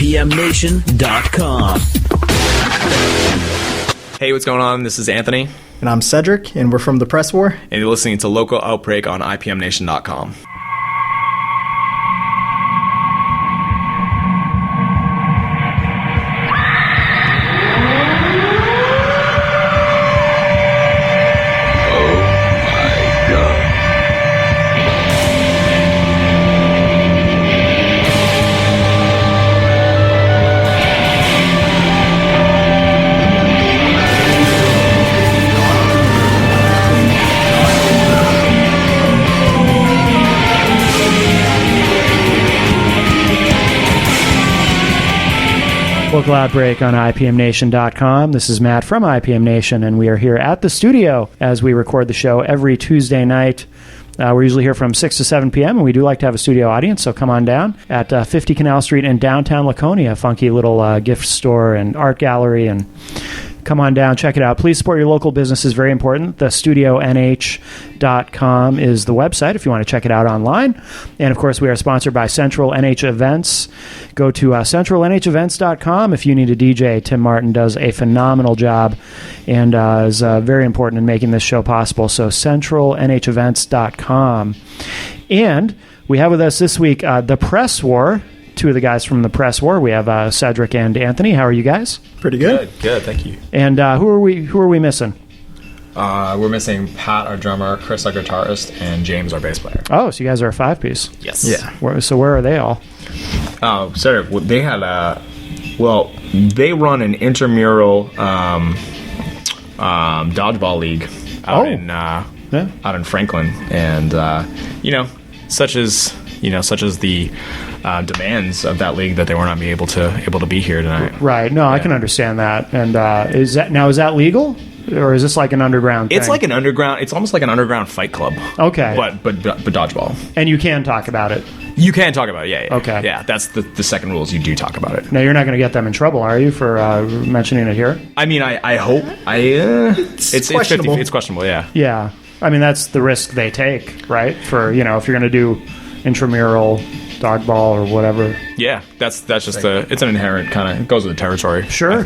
IPMNation.com. Hey, what's going on? This is Anthony. And I'm Cedric, and we're from The Press War. And you're listening to Local Outbreak on IPMNation.com. Local Outbreak on IPMNation.com. This is Matt from IPM Nation, and we are here at the studio as we record the show every Tuesday night. We're usually here from 6 to 7 p.m., and we do like to have a studio audience, so come on down at 50 Canal Street in downtown Laconia, a funky little gift store and art gallery, and come on down, check it out. Please support your local business is very important. TheStudioNH.com is the website if you want to check it out online. And, of course, we are sponsored by Central NH Events. Go to CentralNHEvents.com if you need a DJ. Tim Martin does a phenomenal job and is very important in making this show possible. So CentralNHEvents.com. And we have with us this week The Press War. Two of the guys from The Press War. We have Cedric and Anthony. How are you guys? Pretty good. Good, thank you. And who are we missing? We're missing Pat, our drummer, Chris, our guitarist, and James, our bass player. Oh, so you guys are a five-piece. Yes. Yeah. Where are they all? Cedric, they had they run an intramural dodgeball league out in Franklin, and such as the demands of that league that they were not able to be here tonight. Right. No, yeah. I can understand that. And is that legal, or is this like an underground thing? It's like an underground. It's almost like an underground fight club. Okay. But dodgeball. And you can talk about it. You can talk about it. Yeah. Okay. Yeah. That's the second rule is you do talk about it. Now you're not going to get them in trouble, are you, for mentioning it here? I mean, I hope. It's questionable. It's questionable. Yeah. Yeah. I mean, that's the risk they take, right? For if you're going to do intramural dodgeball or whatever. Yeah, that's just it's an inherent kind of, it goes with the territory. Sure.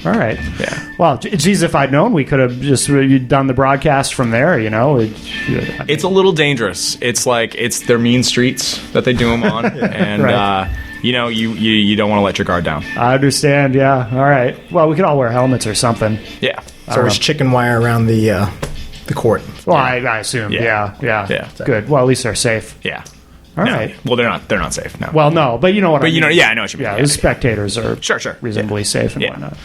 All right. Yeah. Well, geez, if I'd known, we could have just done the broadcast from there, It's a little dangerous. It's like, it's their mean streets that they do them on, and right. You don't want to let your guard down. I understand, yeah. All right. Well, we could all wear helmets or something. Yeah. So there's chicken wire around the court. Well, I assume, yeah. Good. Well, at least they're safe. Yeah. All right. Well, they're not safe. No. Well, no, but you know what I mean. I know what you mean. Yeah, the spectators are sure reasonably safe and whatnot.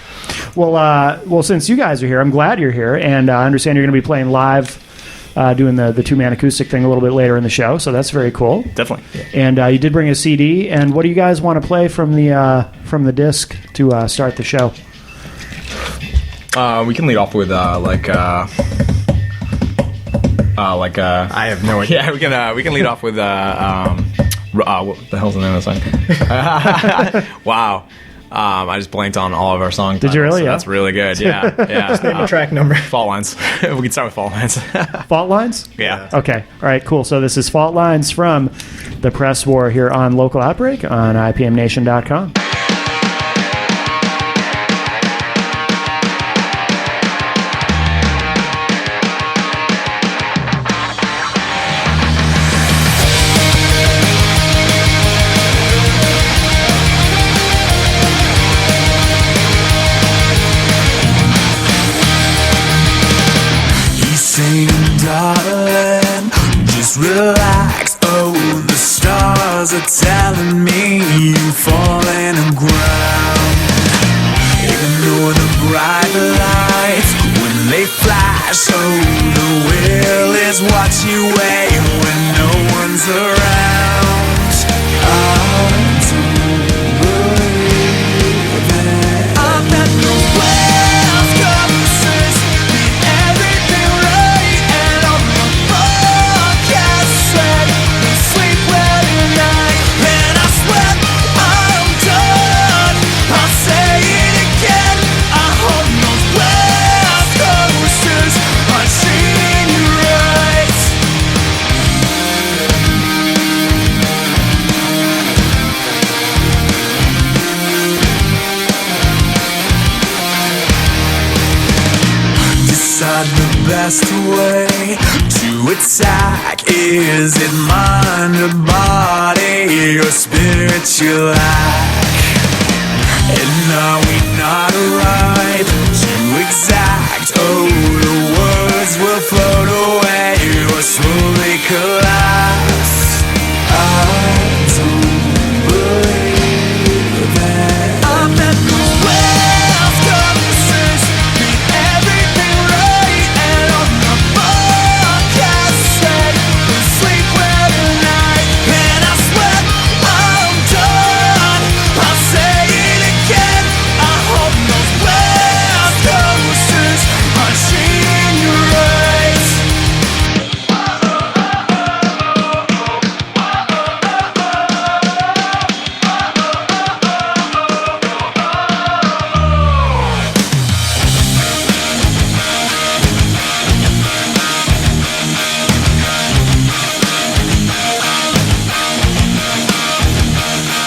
Well, since you guys are here, I'm glad you're here, and I understand you're going to be playing live, doing the two-man acoustic thing a little bit later in the show, so that's very cool. Definitely. Yeah. And you did bring a CD, and what do you guys want to play from the disc to start the show? We can lead off with I have no idea. Yeah, we can lead off with what the hell's the name of the song? Wow. I just blanked on all of our song titles. Did you really? So that's really good. Yeah. Just name a track number. Fault Lines. We can start with Fault Lines. Fault Lines? Yeah. Okay. All right, cool. So this is Fault Lines from The Press War here on Local Outbreak on IPMNation.com. Darling, just relax. Oh, the stars are telling me you're falling aground. Ignore the bright lights when they flash. Oh, the will is what you weigh when no one's around. Oh, don't believe it. I've had no plans, conversations, everything right, and on my podcast said, sleep well tonight. Then I swear I'm done. I'll say it again. I hope those West Coasters are treating you right. best way to attack? Is it mind or body or spirit you lack? And are we not right to exact? Oh, the words will float away or slowly collapse. I don't believe that. I bet the world's conversations mean everything right, and on the podcast say we sleep well tonight. And I swear I'm done. I'll say it again. I hope those West Coasters are treating you right.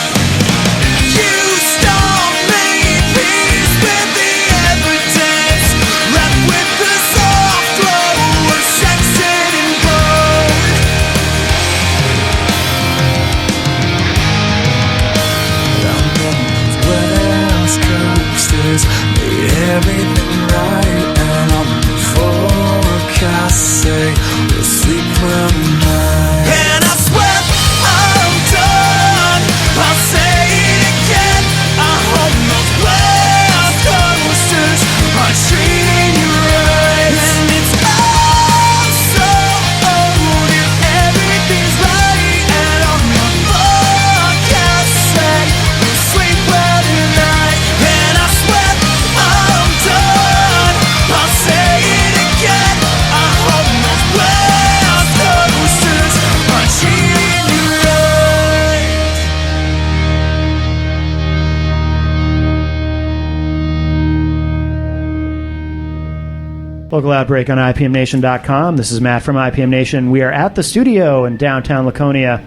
You stole me, peace with the evidence, left with the soft glow of Saxon and bone. Down those West Coasters made everything right, and on the forecast say we'll sleep well tonight. And I swear I'm done. I'll say it again. I hope those West Coasters are treating you right. And it's all so old if everything's right, and on the forecast say we'll sleep well tonight. And I swear I'm done. I'll say it again. I hope those West Coasters are treating you right. Local Outbreak on IPMNation.com. This is Matt from IPM Nation. We are at the studio in downtown Laconia.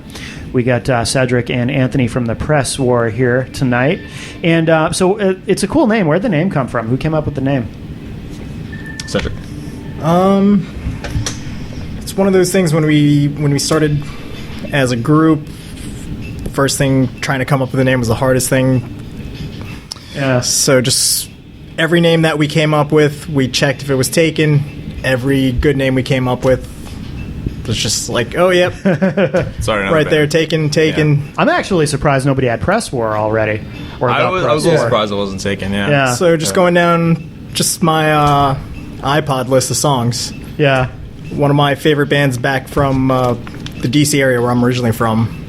We got Cedric and Anthony from the Press War here tonight. And so it's a cool name. Where'd the name come from? Who came up with the name? Cedric. It's one of those things when we started as a group, the first thing trying to come up with a name was the hardest thing. Yeah. So just every name that we came up with, we checked if it was taken. Every good name we came up with was just like, oh, yep, Sorry, right there, taken. I'm actually surprised nobody had Press War already. Or I about was a Press little War. surprised it wasn't taken. Yeah. Yeah. So just going down just my iPod list of songs. Yeah. One of my favorite bands back from the DC area where I'm originally from,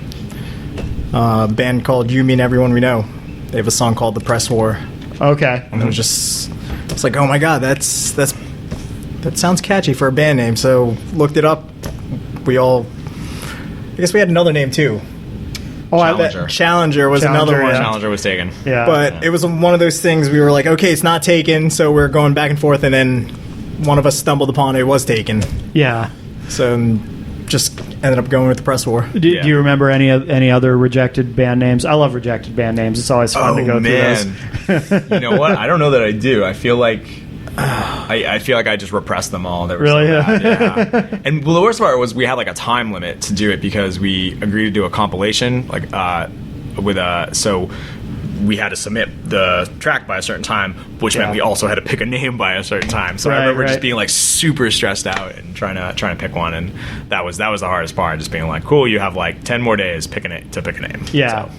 a band called You Mean Everyone We Know. They have a song called The Press War. Okay. And it was just, it's like, oh my god, that sounds catchy for a band name. So looked it up. I guess we had another name too. Oh, Challenger. Challenger was another one. yeah. Challenger was taken. Yeah. But it was one of those things we were like, okay, it's not taken, so we're going back and forth, and then one of us stumbled upon it was taken. Yeah. So just ended up going with the Press War. Do you remember any other rejected band names? I love rejected band names. It's always fun to go through those. You know what? I don't know that I do. I feel like I feel like I just repressed them all. They were Really? so bad, yeah. And well, the worst part was we had like a time limit to do it because we agreed to do a compilation so we had to submit the track by a certain time, which meant we also had to pick a name by a certain time. So I remember just being like super stressed out and trying to pick one, and that was the hardest part. Just being like, cool, you have like 10 more days to pick a name. Yeah. So.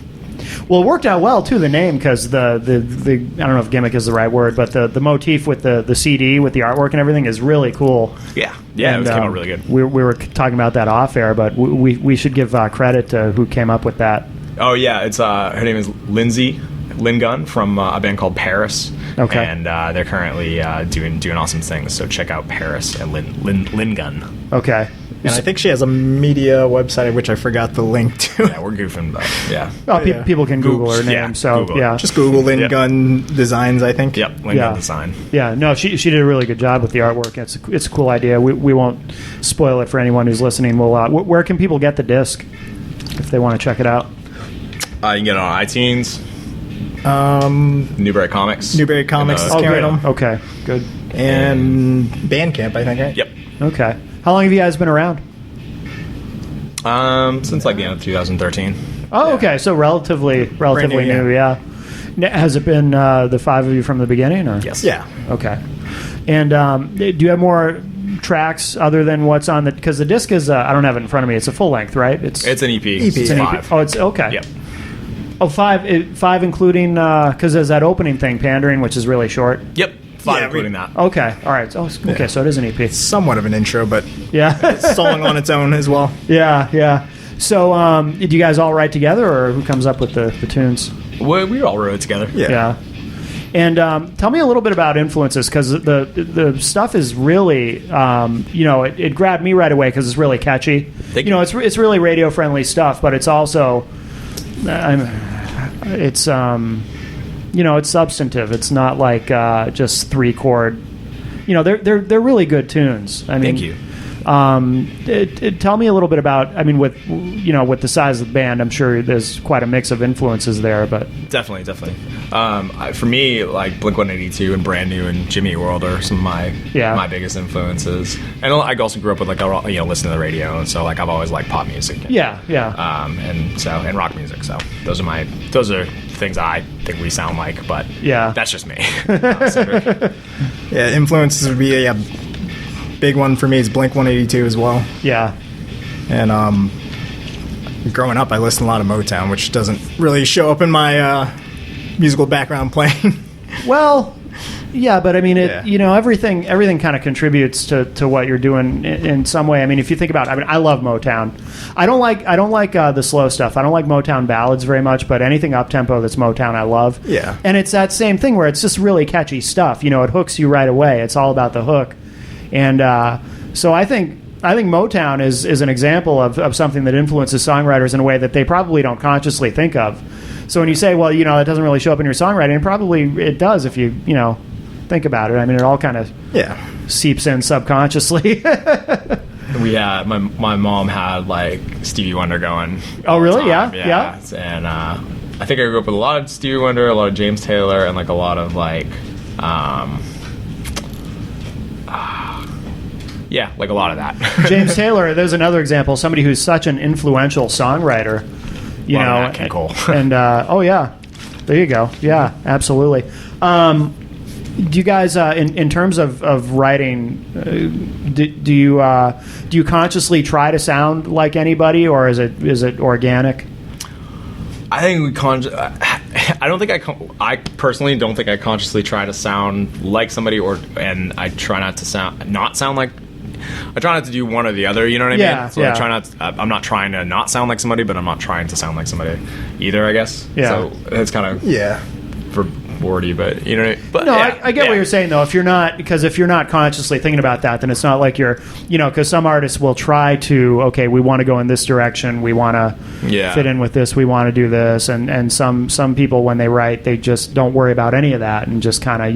Well, it worked out well too, the name, because the I don't know if gimmick is the right word, but the motif with the CD with the artwork and everything is really cool. Yeah, And, it came out really good. We were talking about that off air, but we should give credit to who came up with that. Oh yeah, it's her name is Lindsay Lingun from a band called Paris. Okay. And they're currently doing awesome things. So check out Paris and Lingun. Okay. And I think she has a media website, which I forgot the link to. Yeah, we're goofing, but yeah. Well, Yeah. people can Google her name, Yeah, so Google it. yeah. Just Google Lynn Gunn Designs, I think. Yep, Lingun Yeah. Design. Yeah, no, she did a really good job with the artwork. It's a cool idea. We won't spoil it for anyone who's listening. We'll where can people get the disc if they want to check it out? You can get it on iTunes, Newberry Comics. Newberry Comics is Oh, carrying good. them. Okay, good. And Bandcamp, I think, right? Yep. Okay. How long have you guys been around? Since like the end of 2013. Oh, okay. So relatively new, yeah. Has it been the five of you from the beginning? Or? Yes. Yeah. Okay. And do you have more tracks other than what's on the? Because the disc is I don't have it in front of me. It's a full length, right? It's an EP. It's an five. EP. Oh, it's okay. Yep. Oh, five including because there's that opening thing, Pandering, which is really short. Yep. Five Yeah, including that. Okay. All right. Oh, okay. So it is an EP. Somewhat of an intro, but Yeah. song on its own as well. Yeah. So do you guys all write together, or who comes up with the tunes? We all wrote it together. Yeah. And tell me a little bit about influences, because the stuff is really, it grabbed me right away because it's really catchy. Thank you. It's really radio friendly stuff, but it's also, it's substantive. It's not like just 3-chord. They're really good tunes. I mean, Thank you. Tell me a little bit about. I mean, with the size of the band, I'm sure there's quite a mix of influences there. But Definitely. For me, like Blink-182 and Brand New and Jimmy Eat World are some of my biggest influences. And I also grew up with listening to the radio, and so like I've always liked pop music. Yeah. And rock music. So those are things I think we sound like. But Yeah. that's just me. Yeah, influences would be a big one for me is Blink-182 as well. Yeah. And growing up, I listened to a lot of Motown, which doesn't really show up in my musical background playing. Well, yeah, but I mean, Yeah. everything kind of contributes to what you're doing in some way. I mean, if you think about it, I mean, I love Motown. I don't like the slow stuff. I don't like Motown ballads very much, but anything up tempo that's Motown, I love. Yeah. And it's that same thing where it's just really catchy stuff. It hooks you right away. It's all about the hook. And so I think Motown is an example of something that influences songwriters in a way that they probably don't consciously think of. So when you say, well, that doesn't really show up in your songwriting, probably it does if you think about it. I mean, it all kind of seeps in subconsciously. My mom had like Stevie Wonder going. Oh, really? All the time. Yeah. And I think I grew up with a lot of Stevie Wonder, a lot of James Taylor, and like a lot of like. Yeah, like a lot of that. James Taylor, there's another example. Somebody who's such an influential songwriter. Nat King Cole. And oh yeah, there you go. Yeah, absolutely. Do you guys, in terms of writing, do you consciously try to sound like anybody, or is it organic? I think I personally don't think I consciously try to sound like somebody, and I try not to sound like. I try not to do one or the other, you know what I mean? So I try not. I'm not trying to not sound like somebody, but I'm not trying to sound like somebody either, I guess. Yeah. So it's kind of for wordy, but you know. But no, I get what you're saying though. If you're not consciously thinking about that, then it's not like you're, because some artists will try to, okay, we want to go in this direction, we want to fit in with this, we want to do this, and some people when they write, they just don't worry about any of that and just kind of,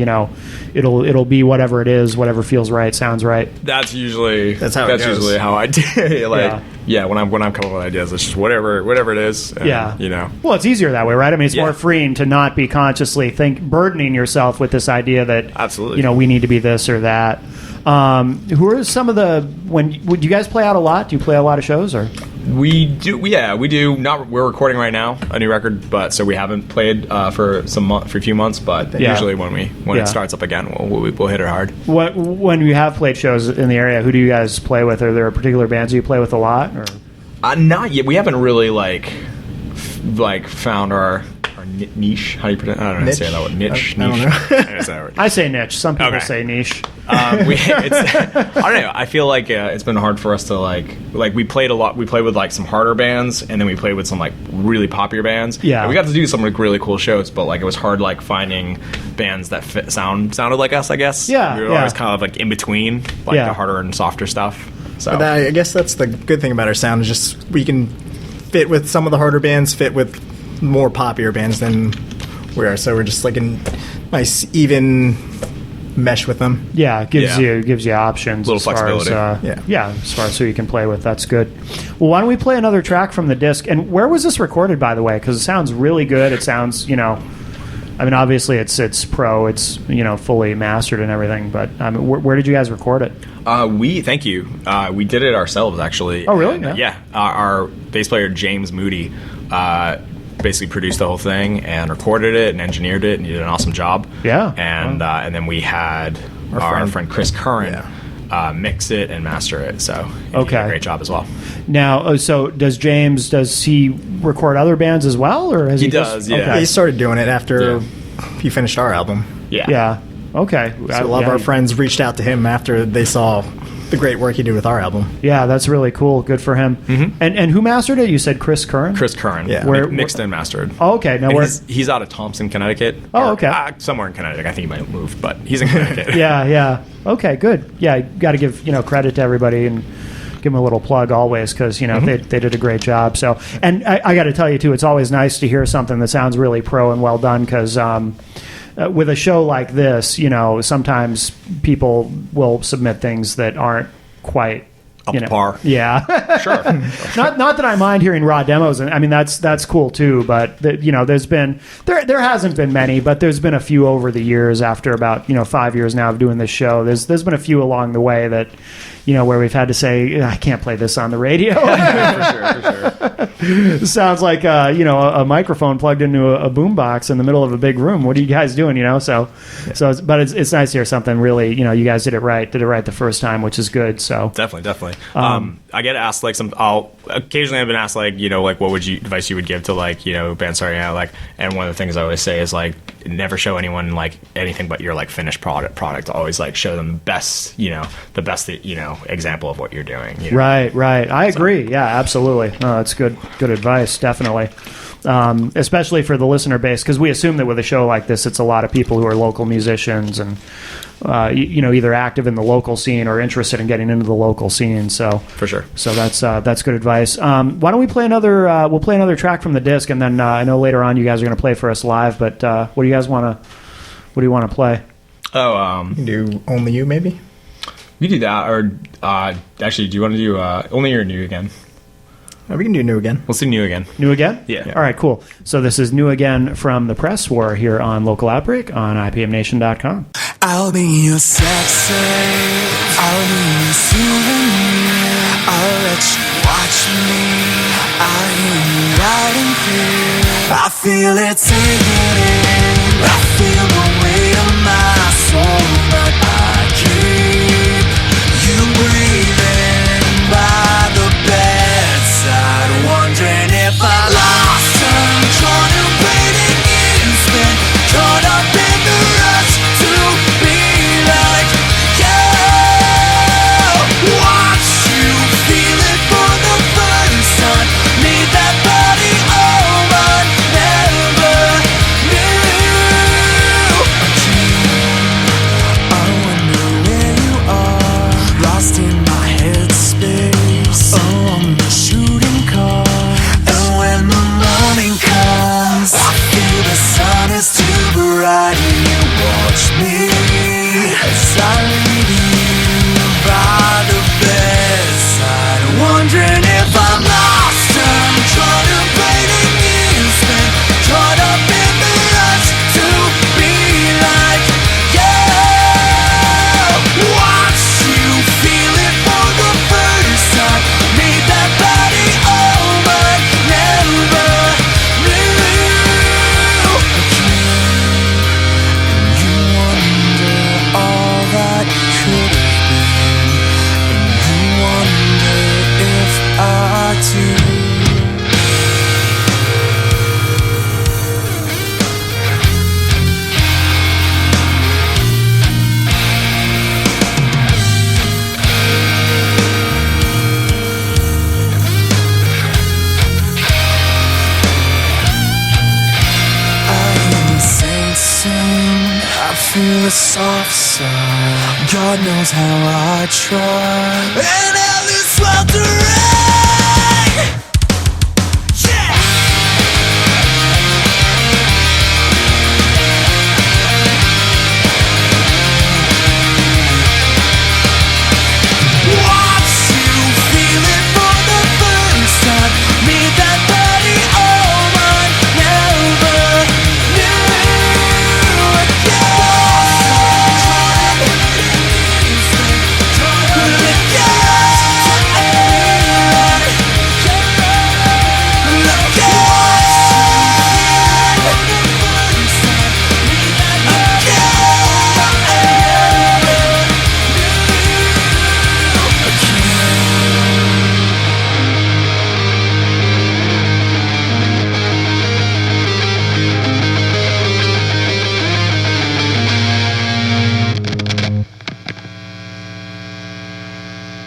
it'll be whatever it is, whatever feels right, sounds right. That's usually how usually how I do it. When I'm coming up with ideas, it's just whatever it is. And, Well, it's easier that way, right? I mean, it's Yeah. more freeing to not be consciously burdening yourself with this idea that Absolutely. we need to be this or that. Who are some of would you guys play out a lot? Do you play a lot of shows or? We do. Yeah, we do. We're recording right now a new record, but so we haven't played for a few months. But usually when it starts up again, we'll hit it hard. When you have played shows in the area, who do you guys play with? Are there particular bands you play with a lot? Or? Not yet. We haven't really found our niche. How do you pronounce? I don't know how to say that word. Niche. I don't niche. know. I don't know that word. I say niche. Some people Okay. say niche. I don't know. I feel like it's been hard for us to like we played a lot. We played with like some harder bands, and then we played with some like really popular bands. Yeah. And we got to do some like really cool shows, but like it was hard like finding bands that sounded like us. I guess. Yeah, We were yeah. always kind of like in between, like the harder and softer stuff. So But I guess that's the good thing about our sound is just we can fit with some of the harder bands, fit with more popular bands than we are. So we're just like a nice even mesh with them. Yeah, it gives you options. Little as far flexibility. As, as far as who you can play with. That's good. Well, why don't we play another track from the disc? And where was this recorded, by the way? Because it sounds really good. It sounds, I mean, obviously it's pro, it's fully mastered and everything. But where did you guys record it? Thank you. We did it ourselves, actually. Oh, really? And, yeah. Our bass player James Moody basically produced the whole thing and recorded it and engineered it, and he did an awesome job. Yeah. And then we had our friend Chris Curran mix it and master it. So he did a great job as well. Now, so does he record other bands as well, or has he does? Just, yeah. Okay. He started doing it after he finished our album. Yeah. Yeah. Okay. So a lot of our friends reached out to him after they saw the great work he did with our album. Yeah, that's really cool. Good for him. Mm-hmm. And who mastered it? You said Chris Curran? Chris Curran. Yeah. Mixed and mastered. Oh, okay. Now he's out of Thompson, Connecticut. Oh, okay. Somewhere in Connecticut. I think he might have moved, but he's in Connecticut. Yeah. Okay, good. Yeah, you got to give credit to everybody and give them a little plug always, because they did a great job. So, and I got to tell you too, it's always nice to hear something that sounds really pro and well done, because with a show like this, sometimes people will submit things that aren't quite up to par. Yeah, sure. Not that I mind hearing raw demos, and I mean that's cool too. But there's been there hasn't been many, but there's been a few over the years. After about 5 years now of doing this show, there's been a few along the way that where we've had to say, I can't play this on the radio. for sure. Sounds like a microphone plugged into a boombox in the middle of a big room. What are you guys doing? But it's nice to hear something really. You guys did it right the first time, which is good. So definitely. I get asked occasionally I've been asked what would advice you would give to bands starting out, and one of the things I always say is never show anyone anything but your finished product. Always show them the best example of what you're doing. Right. I agree. Yeah, absolutely. No, that's good advice. Definitely. Especially for the listener base, because we assume that with a show like this, it's a lot of people who are local musicians and either active in the local scene or interested in getting into the local scene. So for sure. So that's good advice. Why don't we play another? We'll play another track from the disc, and then I know later on you guys are going to play for us live. But what do you guys want to? What do you want to play? You can do Only You, maybe. We do that, or actually, do you want to do Only You or New Again? We can do New Again. Let's do New Again. New Again? Yeah. All right, cool. So this is New Again from the Press War here on Local Outbreak on IPMNation.com. I'll be your sex slave, I'll be your souvenir, I'll let you watch me, I hear you loud and clear, I feel it taking in, I feel the weight of my soul, but I keep you breathing by the bedside, wondering if I lost time, contemplating you spent, caught up in the rush to be like you. Watch you feel it for the first time, need that body, oh but never knew. I wonder where you are, lost in my headspace, on the shooting car. And when the morning comes, I feel the sun is too bright, and you watch me as I leave you by the bedside, wondering if I'm lost. I'm contemplating you spent, caught up in the rush to be like you. Watch you feel it for the first time, need that body, oh but never knew. And you wonder all that could have been, and you wonder if I do. I hear the saints sing, I feel a soft sigh, God knows how I try, and hell is sweltering. Yeah! Watch you feel it for the first time, need that body, oh but never knew.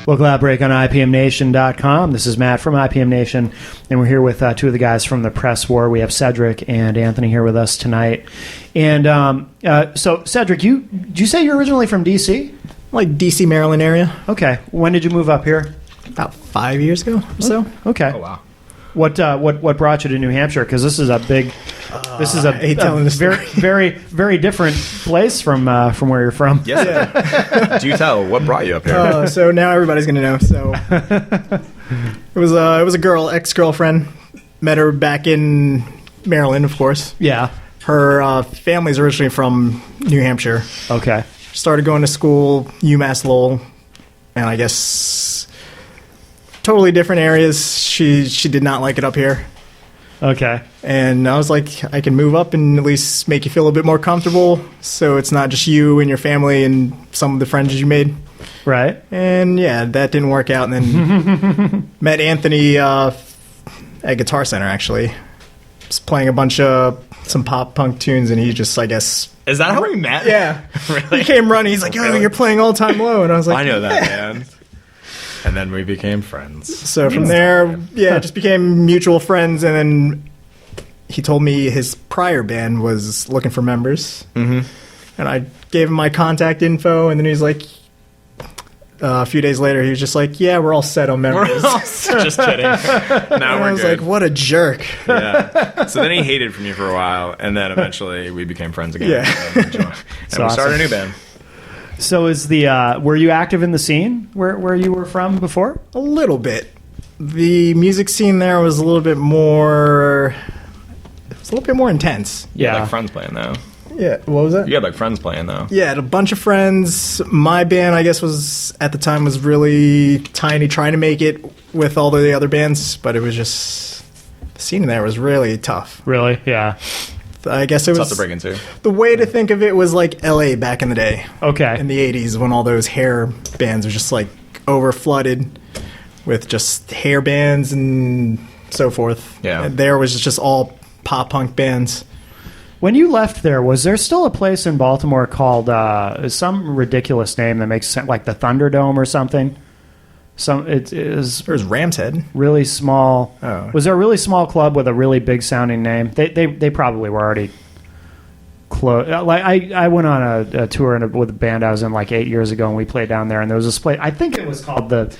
Local Outbreak on IPMNation.com. This is Matt from IPM Nation, and we're here with two of the guys from the Press War. We have Cedric and Anthony here with us tonight. And so, Cedric, did you say you're originally from D.C.? Like D.C., Maryland area. Okay. When did you move up here? About 5 years ago or so. Okay. Oh, wow. What brought you to New Hampshire? Because this is a big, I hate telling this very, very, very different place from where you're from. Yes. Do tell. What brought you up here? So now everybody's gonna know. So it was a girl, ex-girlfriend. Met her back in Maryland, of course. Yeah. Her family's originally from New Hampshire. Okay. Started going to school, UMass Lowell, and I guess totally different areas. She did not like it up here. Okay. And I was like, I can move up and at least make you feel a bit more comfortable, so it's not just you and your family and some of the friends you made. Right. And yeah, that didn't work out. And then met Anthony at Guitar Center, actually. Just playing a bunch of some pop punk tunes, and he just, I guess... Is that how we met? Yeah. Really? He came running. He's like, "Yo, you're playing All Time Low." And I was like, I know that, man. And then we became friends. So from there, just became mutual friends. And then he told me his prior band was looking for members. Mm-hmm. And I gave him my contact info. And then he's like, a few days later, he was just like, "Yeah, we're all set on members." Just kidding. Now we're I was good. like, "What a jerk." Yeah. So then he hated from you for a while, and then eventually we became friends again. Yeah. And we started a new band. So is were you active in the scene where you were from before? A little bit. The music scene there was a little bit more... It was a little bit more intense. You had Yeah. like friends playing though. Yeah, what was that? You had like friends playing though. Yeah, had a bunch of friends. My band, I guess, was at the time was really tiny, trying to make it with all the other bands, but it was just the scene there was really tough. Really? Yeah. I guess it was Tough to break into. the way to think of it was like LA back in the day, Okay. in the '80s, when all those hair bands were just like over flooded with just hair bands and so forth. Yeah. And there was just all pop punk bands. When you left there, was there still a place in Baltimore called some ridiculous name that makes sense, like the Thunderdome or something? It is There was Ram's Head. really small. Oh. Was there a really small club with a really big sounding name? They probably were already close. Like I went on a tour with a band I was in like 8 years ago, and we played down there, and there was this place. I think it was called the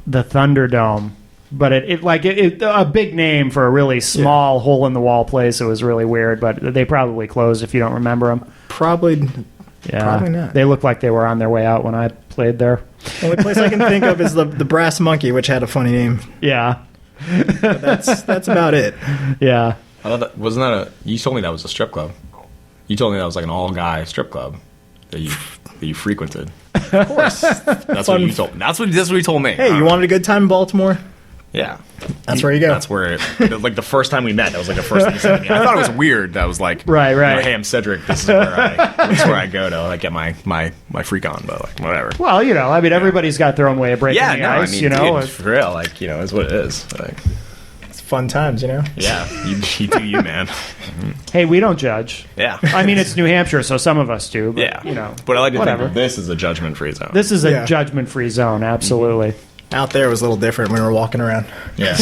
Thunderdome. But it a big name for a really small hole in the wall place. It was really weird, but they probably closed if you don't remember them. Probably. Yeah, Probably not. They looked like they were on their way out when I played there. The only place I can think of is the Brass Monkey, which had a funny name. Yeah, But that's about it. yeah. I thought wasn't that you told me that was a strip club. You told me that was like an all guy strip club that you frequented. Of course. That's what you told. That's what he told me. Hey, you wanted a good time in Baltimore? Yeah. That's where you go. That's where like the first time we met, that was like the first thing you said to me. I thought it was weird. That was like, Right. you know, hey, I'm Cedric. This is where I go to like get my freak on, but like whatever. Well, you know, I mean, everybody's got their own way of breaking the ice. I mean, you know, dude, for real, like, you know, is what it is. Like, It's fun times, you know? yeah, you do you, man. hey, we don't judge. Yeah. I mean, it's New Hampshire, so some of us do. But, Yeah. you know, But I like to whatever. think of this as a judgment-free zone. This is a Yeah. judgment-free zone. Absolutely. Out there was a little different when we were walking around. Yeah.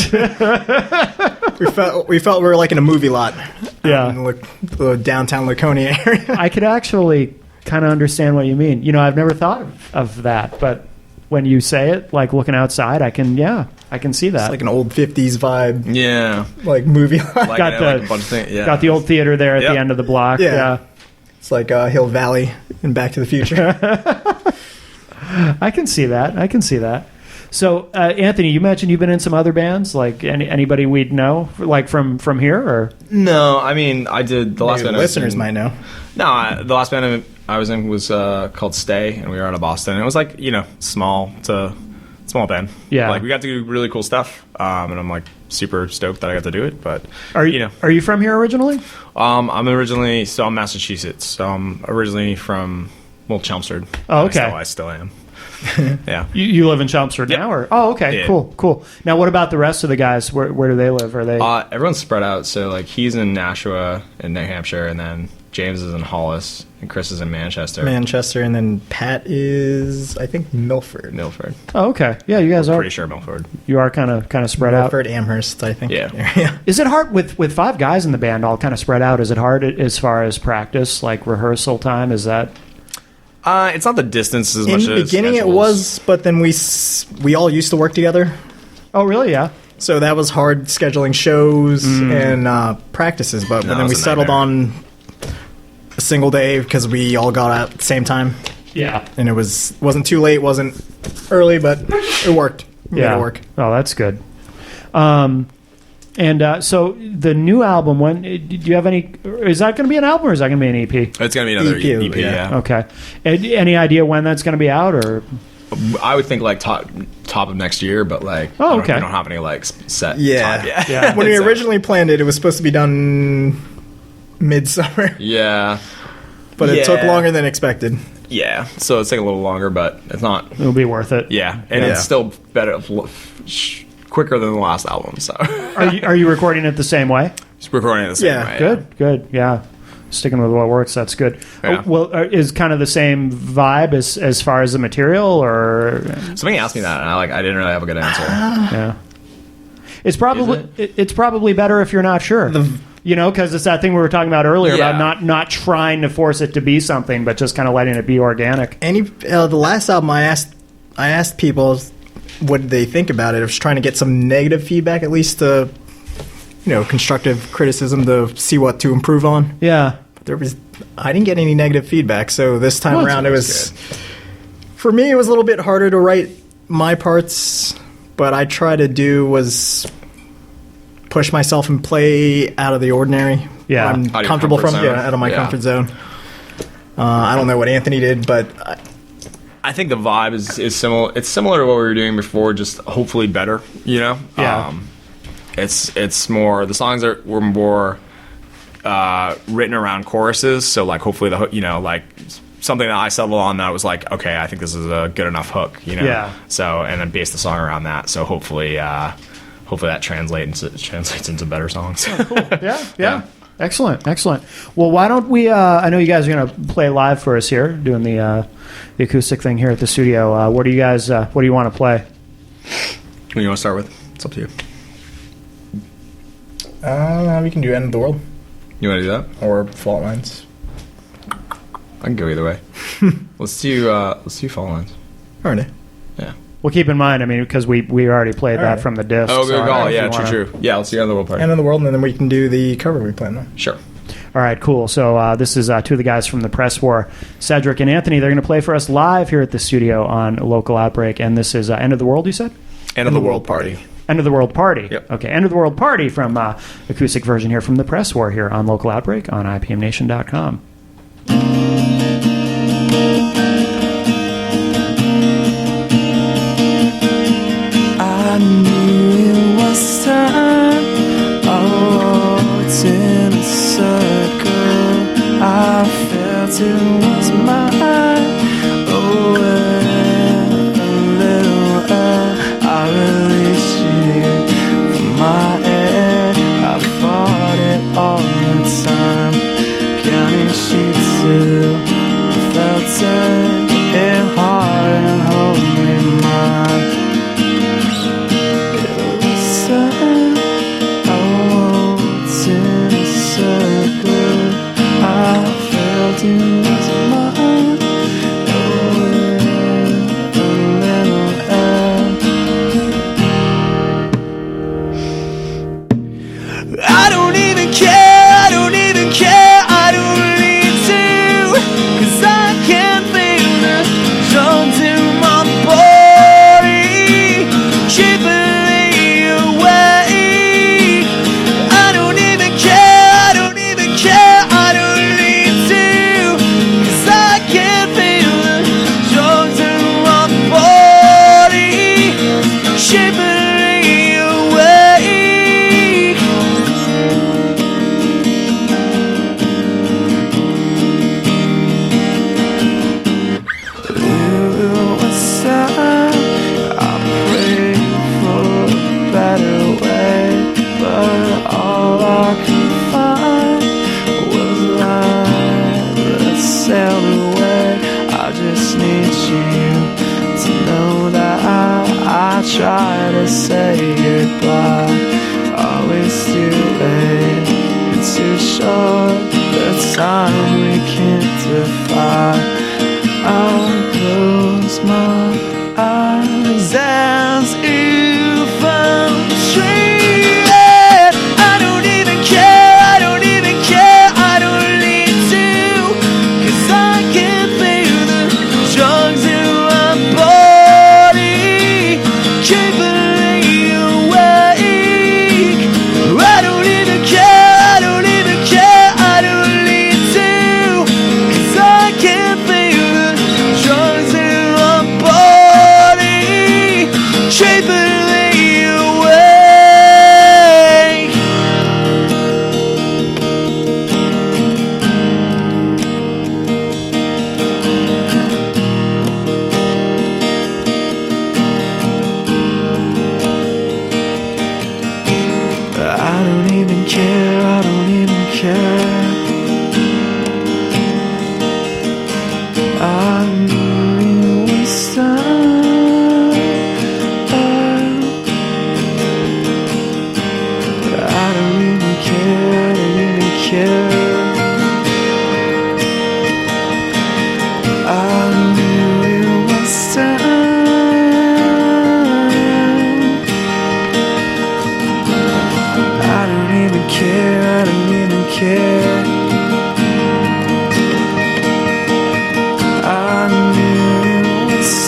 We felt we were like in a movie lot. Yeah. In the downtown Laconia area. I could actually kind of understand what you mean. You know, I've never thought of that, but when you say it, like looking outside, I can see that. It's like an old 50s vibe, Yeah. like movie lot. Like, Got you know, the- like a bunch of things. Yeah. Got the old theater there at Yep. the end of the block. Yeah. Yeah. It's like Hill Valley and Back to the Future. I can see that. So, Anthony, you mentioned you've been in some other bands, like anybody we'd know, like from here, or No, I mean, I did the last Maybe band. the listeners might know. No, the last band I was in was called Stay, and we were out of Boston. And it was like, you know, small band. Yeah. Like we got to do really cool stuff, and I'm like super stoked that I got to do it. But are you know, are you from here originally? I'm Massachusetts. So I'm originally from Chelmsford. Oh, okay. I still am. Yeah. You live in Chelmsford now, or okay, Yeah. cool. Now, what about the rest of the guys? Where do they live? Are they? Everyone's spread out. So like he's in Nashua in New Hampshire, and then James is in Hollis, and Chris is in Manchester. And then Pat is, I think, Milford. Oh, okay. Yeah, you guys are Pretty sure Milford. You are kind of spread Milford, Amherst, I think. Yeah. Is it hard with 5 guys in the band all kind of spread out? Is it hard as far as practice, like rehearsal time? Is that? It's not the distance as much as In the beginning it schedules. was, but then we all used to work together. Oh, really? Yeah. So that was hard scheduling shows and practices. But No, then it we was a settled nightmare. on a single day because we all got out at the same time. Yeah. And it wasn't too late, wasn't early, but it worked. We made it work. Oh, that's good. So the new album, when do you have any? Is that going to be an album or is that going to be an EP? It's going to be another EP, EP, yeah. yeah. Okay. Any idea when that's going to be out, or? I would think like top of next year, but like Oh, okay. I don't have any like set time yet. Yeah. When we So- originally planned it, it was supposed to be done midsummer, Yeah. but it took Yeah. longer than expected. Yeah. So it's taking a little longer, but it's not. It'll be worth it. Yeah, and Yeah. it's still better, quicker than the last album. So Are you recording it the same way? just recording it the same Yeah. way. Good. Yeah. Sticking with what works. That's good. Yeah. Is kind of the same vibe as far as the material, or Somebody asked me that, and I didn't really have a good answer. yeah. It's probably better if you're not sure. Because it's that thing we were talking about earlier Yeah. about not trying to force it to be something, but just kind of letting it be organic. The last album, I asked people what did they think about it. I was trying to get some negative feedback, at least constructive criticism to see what to improve on. Yeah. I didn't get any negative feedback, so this time Well, around that's for me it was a little bit harder to write my parts, but I try to do was push myself and play out of the ordinary. Yeah. I'm Out of your comfortable comfort from zone. out of my Yeah. comfort zone. I don't know what Anthony did, but I think the vibe is similar. It's similar to what we were doing before, just hopefully better. Yeah. It's more, the songs were more written around choruses, so like hopefully like something that I settled on that was like, okay, I think this is a good enough hook, Yeah. So, and then base the song around that. So hopefully that translates into better songs. Yeah. Excellent. Well, why don't we? I know you guys are going to play live for us here, doing the acoustic thing here at the studio. What do you guys? What do you want to play? Who do you want to start with? It's up to you. we can do End of the World You want to do that? or Fault Lines. I can go either way. Let's do Fall Lines. All right. Yeah. Well, keep in mind, because we already played that right. from the disc. Oh, so good I don't call. know if Yeah, you wanna- true. Yeah, let's do End of the World Party. End of the World, and then we can do the cover we planned on. Sure. All right, cool. So this is two of the guys from the Press War, Cedric and Anthony. They're going to play for us live here at the studio on Local Outbreak, and this is End of the World, you said? End of the World Party. End of the World Party. Yep. Okay, End of the World Party from acoustic version here from the Press War here on Local Outbreak on IPMNation.com. I knew it was time. I walked in a circle. I felt it was mine. Oh, and a little air. I released you from my head. I fought it all the time. Counting sheets till I felt it hard and holding mine. I don't even care, I don't even care, I don't need to short, the time we can't define. I'll close my eyes as if I'm dreaming. I don't even care, I don't even care, I don't need to, 'cause I can feel the drugs in my body keeping me awake. I don't even care, I don't even care, I don't need to, 'cause I can feel the drugs in my body keeping me awake. I don't even care, I don't even care. I knew you would stop. I don't even care, I don't even care. I knew you would stop. I don't even care, I don't even care. I knew you would stop.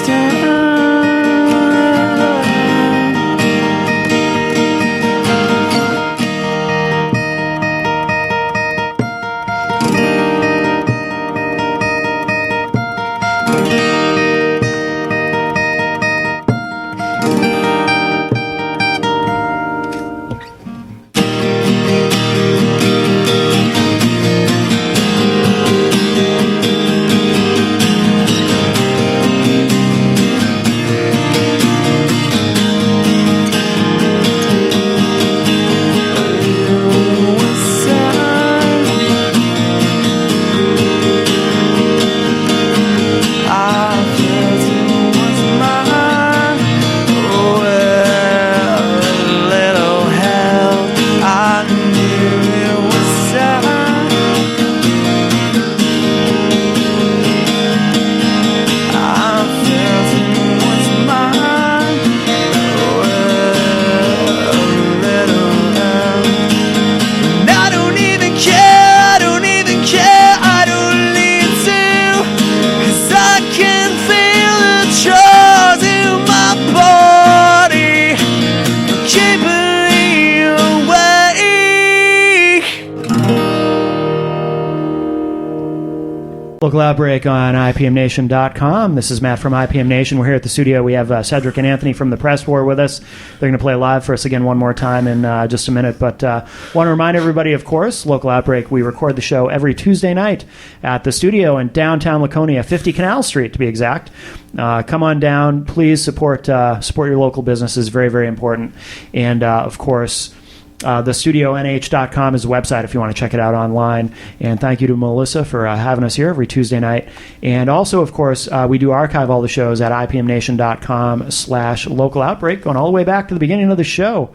Local Outbreak on IPMNation.com. This is Matt from IPM Nation. We're here at the studio. We have Cedric and Anthony from the Press War with us. They're going to play live for us again one more time in just a minute. But want to remind everybody, of course, Local Outbreak, we record the show every Tuesday night at the studio in downtown Laconia, 50 Canal Street to be exact. Come on down. Please support your local businesses. Very, very important. And, of course, the studionh.com is the website if you want to check it out online. And thank you to Melissa for having us here every Tuesday night. And also, of course, we do archive all the shows at ipmnation.com/local outbreak, going all the way back to the beginning of the show.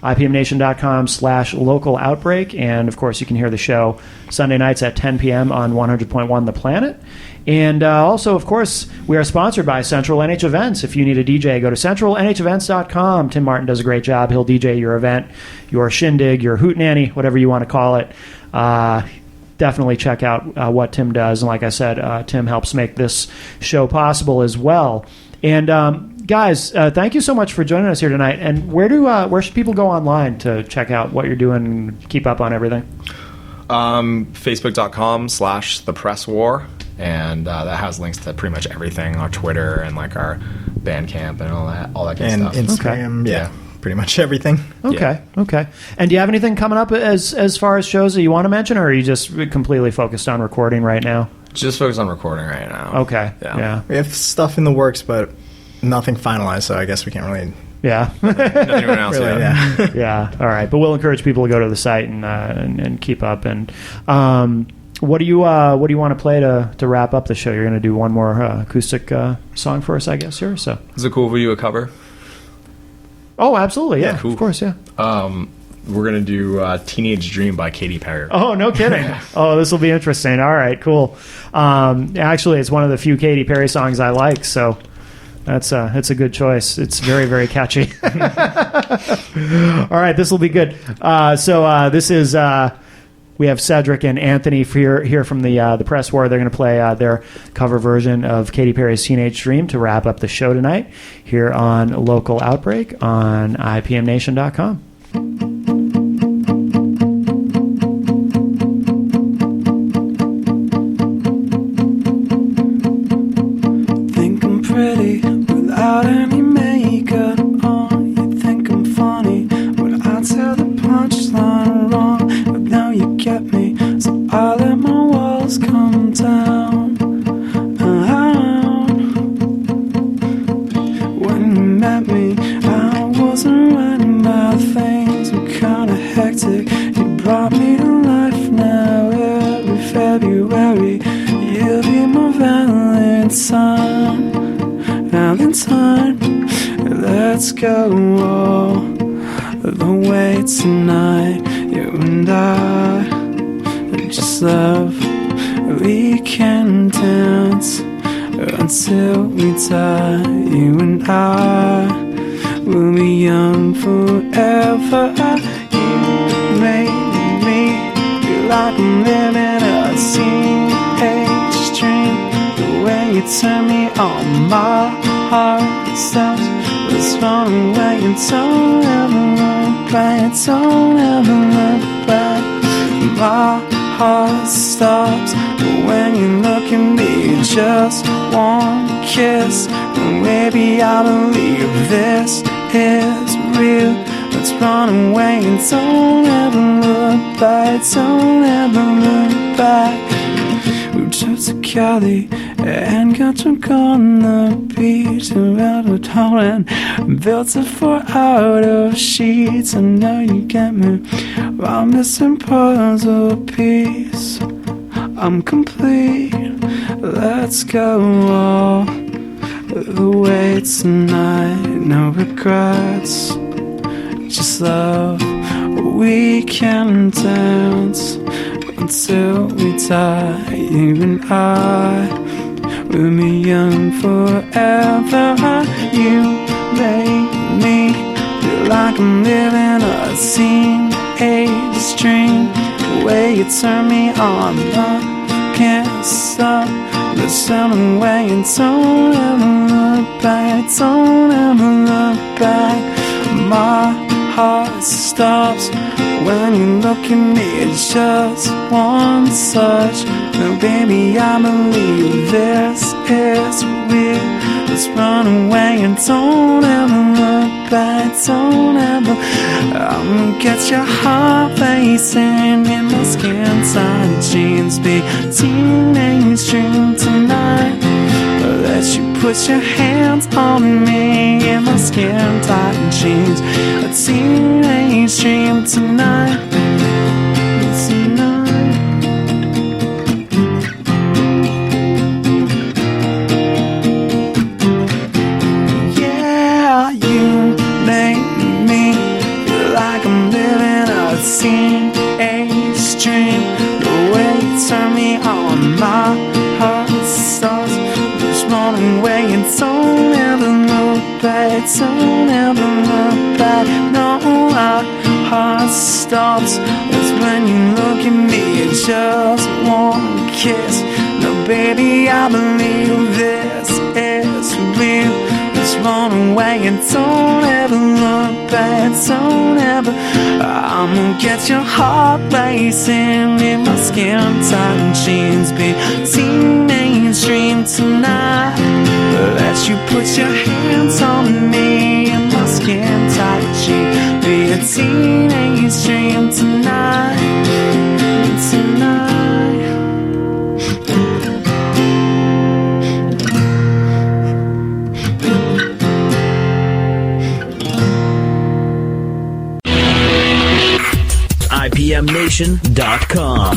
ipmnation.com/local outbreak. And, of course, you can hear the show Sunday nights at 10 p.m. on 100.1 The Planet. And also, of course, we are sponsored by Central NH Events. If you need a DJ, go to centralnhevents.com. Tim Martin does a great job. He'll DJ your event, your shindig, your hootenanny, whatever you want to call it. Definitely check out what Tim does. And like I said, Tim helps make this show possible as well. And guys, thank you so much for joining us here tonight. And where should people go online to check out what you're doing and keep up on everything? Facebook.com/thepresswar. And that has links to pretty much everything, our Twitter and like our Bandcamp and all that good stuff. And Instagram, Okay. yeah, pretty much everything. Okay, okay. And do you have anything coming up as far as shows that you want to mention, or are you just completely focused on recording right now? Just focus on recording right now. Okay, yeah. We have stuff in the works, but nothing finalized, so I guess we can't really... Yeah. Nothing else Really, yet. yeah. Yeah, all right. But we'll encourage people to go to the site and keep up. And what do you want to play to wrap up the show? You're going to do one more acoustic song for us, I guess, here. So Is it cool for you a cover? Oh, absolutely. Yeah, cool. Of course, yeah. we're gonna do "Teenage Dream" by Katy Perry. Oh, no kidding. Oh, this will be interesting. All right, cool. Actually, it's one of the few Katy Perry songs I like, so it's a good choice. It's very, very catchy. All right, this will be good. So this is we have Cedric and Anthony here from the Press War. They're going to play their cover version of Katy Perry's "Teenage Dream" to wrap up the show tonight here on Local Outbreak on IPMNation.com. Think I'm pretty without any makeup on. You think I'm funny when I tell the punchline wrong. But now you get me, so I let my walls come down. When you met me, I wasn't running my things were kinda hectic. You brought me to life now every February. You'll be my Valentine. Let's go all the way tonight. You and I just love. We can dance until we die. You and I will be young forever. You made me feel like I'm living a teenage dream. The way you turn me on, my heart stops. Let's run away and don't ever look back. Don't ever look back. My heart stops when you look at me. Just one kiss, and maybe I believe this is real. Let's run away and don't ever look back. Don't ever look back. We drove to Cali and got drunk on the beach. Around a towel and built a fort out of sheets. I know you get me. I'm missing puzzle piece. I'm complete. Let's go all the way tonight. No regrets, just love. We can dance until we die. You and I will be young forever. You made me feel like I'm living a teenage dream. The way you turn me on, I can't stop. Let's run away and don't ever look back. Don't ever look back. My heart stops when you look at me. It's just one touch. No, baby, I believe this is real. Let's run away and don't ever look back. Don't ever. I'm gonna get your heart racing in my skin tight jeans. Be teenage dream tonight. Let you put your hands on me in my skin tight jeans. A teenage dream tonight. Tonight. Yeah, you make me feel like I'm living a teenage dream. The way you turn me on, my heart starts. Running away and don't ever look back. Don't ever look back. No, our heart stops. It's when you look at me. It's just one kiss. No, baby, I believe this is real. Let's run away and don't ever look back. Don't ever. I'm gonna get your heart racing in my skin tight jeans. Be teenage dream tonight. Let you put your hands on me in my skin tight jeans. Be a teenage dream tonight. Tonight. IPMNation.com.